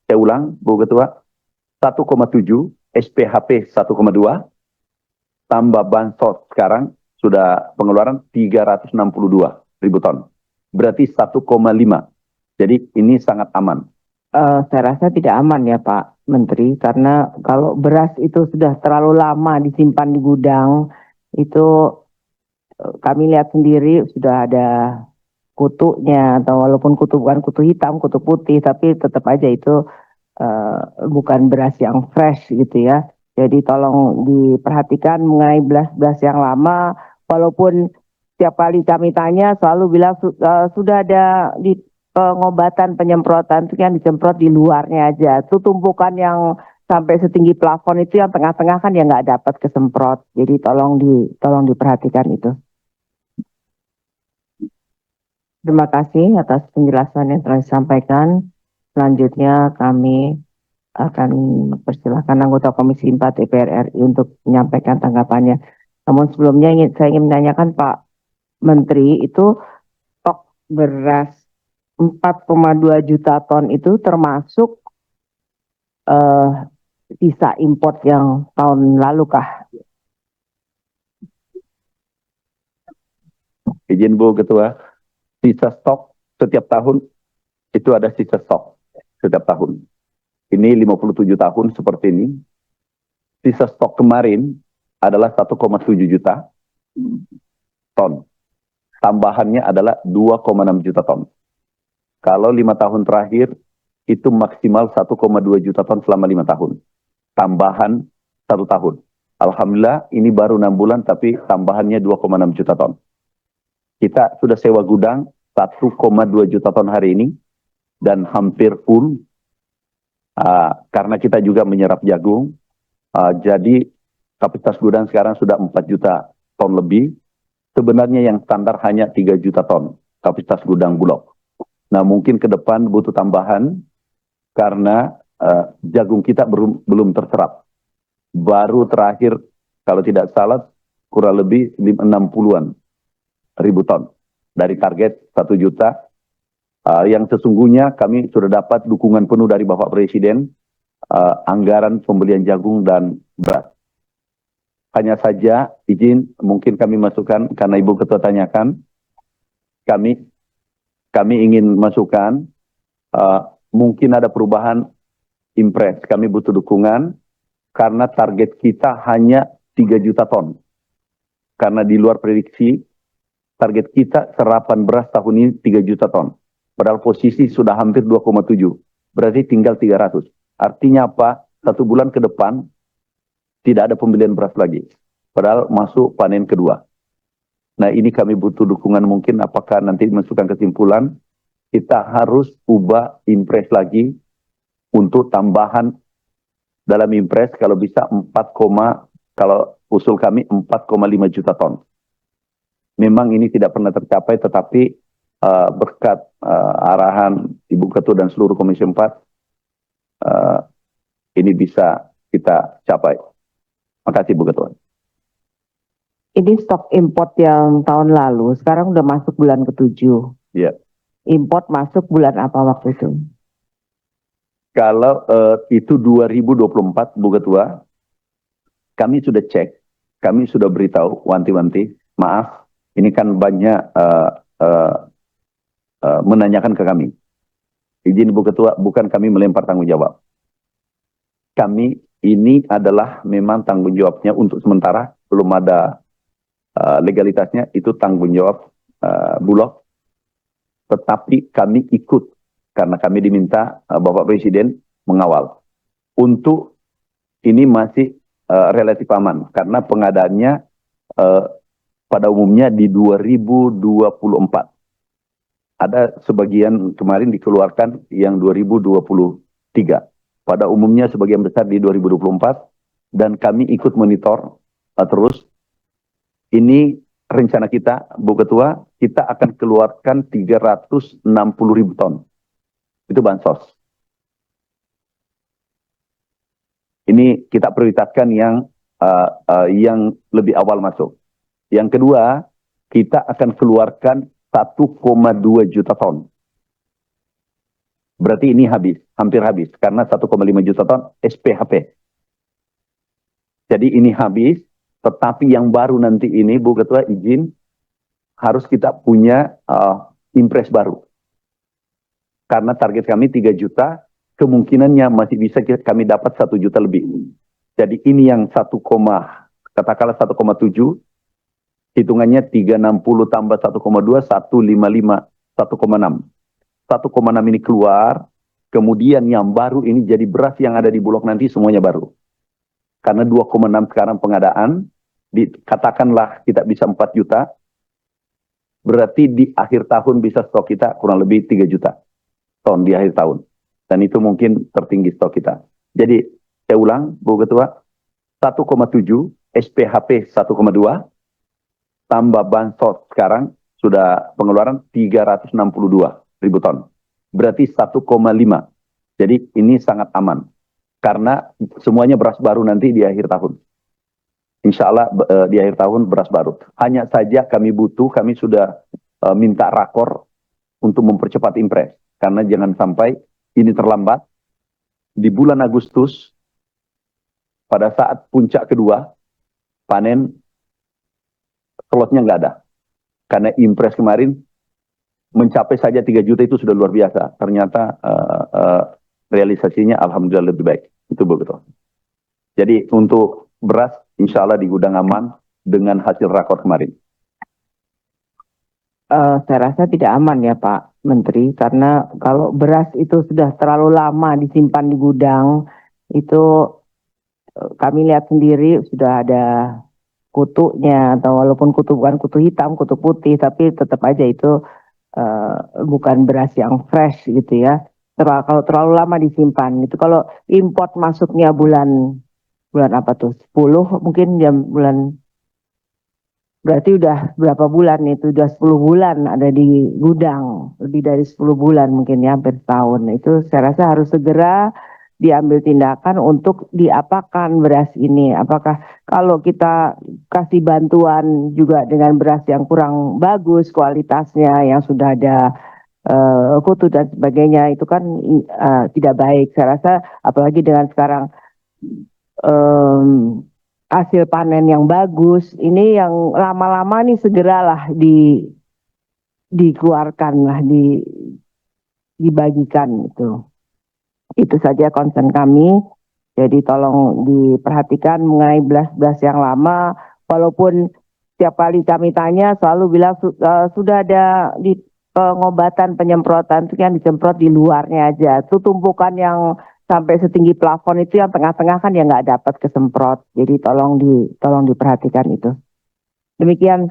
Saya ulang, Bu Ketua, 1,7, SPHP 1,2, tambah bansos sekarang sudah pengeluaran 362 ribu ton. Berarti 1,5. Jadi ini sangat aman. Saya rasa tidak aman ya Pak Menteri, karena kalau beras itu sudah terlalu lama disimpan di gudang, itu kami lihat sendiri sudah ada kutunya, atau walaupun kutu bukan kutu hitam, kutu putih, tapi tetap aja itu bukan beras yang fresh gitu ya. Jadi tolong diperhatikan mengenai beras-beras yang lama, walaupun setiap kali kami tanya selalu bilang sudah ada di pengobatan penyemprotan itu yang disemprot di luarnya aja. Itu tumpukan yang sampai setinggi plafon itu yang tengah-tengah kan ya nggak dapat kesemprot. Jadi tolong diperhatikan itu. Terima kasih atas penjelasan yang telah disampaikan. Selanjutnya kami akan persilahkan anggota Komisi 4 DPR RI untuk menyampaikan tanggapannya. Namun sebelumnya saya ingin menanyakan Pak Menteri, itu stok beras 4,2 juta ton itu termasuk sisa import yang tahun lalu kah? Izin Bu Ketua, sisa stok setiap tahun itu ada sisa stok setiap tahun. Ini 57 tahun seperti ini. Sisa stok kemarin adalah 1,7 juta ton. Tambahannya adalah 2,6 juta ton. Kalau 5 tahun terakhir itu maksimal 1,2 juta ton selama 5 tahun. Tambahan 1 tahun. Alhamdulillah ini baru 6 bulan tapi tambahannya 2,6 juta ton. Kita sudah sewa gudang 1,2 juta ton hari ini dan hampir full karena kita juga menyerap jagung. Jadi kapasitas gudang sekarang sudah 4 juta ton lebih. Sebenarnya yang standar hanya 3 juta ton kapasitas gudang Bulog. Nah mungkin ke depan butuh tambahan karena jagung kita belum terserap. Baru terakhir kalau tidak salah kurang lebih 60-an ribu ton dari target 1 juta. Yang sesungguhnya kami sudah dapat dukungan penuh dari Bapak Presiden, anggaran pembelian jagung dan beras. Hanya saja izin mungkin kami masukkan karena Ibu Ketua tanyakan, kami ingin masukkan mungkin ada perubahan impres. Kami butuh dukungan karena target kita hanya 3 juta ton. Karena di luar prediksi target kita serapan beras tahun ini 3 juta ton. Padahal posisi sudah hampir 2,7. Berarti tinggal 300. Artinya apa? 1 bulan ke depan tidak ada pembelian beras lagi. Padahal masuk panen kedua. Nah ini kami butuh dukungan mungkin apakah nanti masukkan kesimpulan. Kita harus ubah impres lagi untuk tambahan dalam impres kalau bisa 4, kalau usul kami 4,5 juta ton. Memang ini tidak pernah tercapai, tetapi berkat arahan Ibu Ketua dan seluruh Komisi 4, ini bisa kita capai. Makasih Ibu Ketua. Ini stok import yang tahun lalu, sekarang udah masuk bulan ke-7. Iya. Import masuk bulan apa waktu itu? Kalau itu 2024 Bu Ketua, kami sudah cek, kami sudah beritahu wanti-wanti, maaf, ini kan banyak menanyakan ke kami. Izin Bu Ketua, bukan kami melempar tanggung jawab. Kami ini adalah memang tanggung jawabnya untuk sementara, belum ada legalitasnya, itu tanggung jawab Bulog. Tetapi kami ikut, karena kami diminta Bapak Presiden mengawal. Untuk ini masih relatif aman, karena pengadaannya pada umumnya di 2024. Ada sebagian kemarin dikeluarkan yang 2023. Pada umumnya sebagian besar di 2024. Dan kami ikut monitor terus. Ini rencana kita, Bu Ketua, kita akan keluarkan 360 ribu ton. Itu bansos. Ini kita prioritaskan yang lebih awal masuk. Yang kedua, kita akan keluarkan 1,2 juta ton. Berarti ini habis, hampir habis, karena 1,5 juta ton SPHP. Jadi ini habis, tetapi yang baru nanti ini, Bu Ketua izin, harus kita punya impres baru. Karena target kami 3 juta, kemungkinannya masih bisa kami dapat 1 juta lebih. Jadi ini yang katakanlah 1,7, hitungannya 360 tambah 1,2, 155, 1,6. 1,6 ini keluar, kemudian yang baru ini jadi beras yang ada di Bulog nanti semuanya baru. Karena 2,6 sekarang pengadaan, katakanlah kita bisa 4 juta, berarti di akhir tahun bisa stok kita kurang lebih 3 juta ton di akhir tahun. Dan itu mungkin tertinggi stok kita. Jadi, saya ulang, Bu Ketua, 1,7, SPHP 1,2, tambah bansos sekarang sudah pengeluaran 362 ribu ton. Berarti 1,5. Jadi ini sangat aman. Karena semuanya beras baru nanti di akhir tahun. Insya Allah di akhir tahun beras baru. Hanya saja kami sudah minta rakor untuk mempercepat impres. Karena jangan sampai ini terlambat. Di bulan Agustus, pada saat puncak kedua, panen slotnya nggak ada. Karena impres kemarin mencapai saja 3 juta itu sudah luar biasa. Ternyata realisasinya alhamdulillah lebih baik. Itu begitu. Jadi untuk beras insya Allah di gudang aman dengan hasil rakor kemarin. Saya rasa tidak aman ya Pak Menteri, karena kalau beras itu sudah terlalu lama disimpan di gudang, itu kami lihat sendiri sudah ada kutunya, atau walaupun kutu bukan kutu hitam, kutu putih, tapi tetap aja itu bukan beras yang fresh gitu ya. Kalau terlalu lama disimpan itu, kalau import masuknya bulan apa tuh 10 mungkin bulan, berarti udah berapa bulan itu, udah 10 bulan ada di gudang, lebih dari 10 bulan mungkin ya, hampir tahun. Itu saya rasa harus segera diambil tindakan untuk diapakan beras ini. Apakah kalau kita kasih bantuan juga dengan beras yang kurang bagus kualitasnya, yang sudah ada kutu dan sebagainya, itu kan tidak baik. Saya rasa apalagi dengan sekarang hasil panen yang bagus, ini yang lama-lama nih segeralah dikeluarkan lah, dibagikan itu. Itu saja concern kami. Jadi tolong diperhatikan mengenai beras-beras yang lama. Walaupun setiap kali kami tanya selalu bilang sudah ada di pengobatan penyemprotan, itu yang disemprot di luarnya aja. Itu tumpukan yang sampai setinggi plafon itu, yang tengah-tengah kan ya nggak dapat kesemprot. Jadi tolong diperhatikan itu. Demikian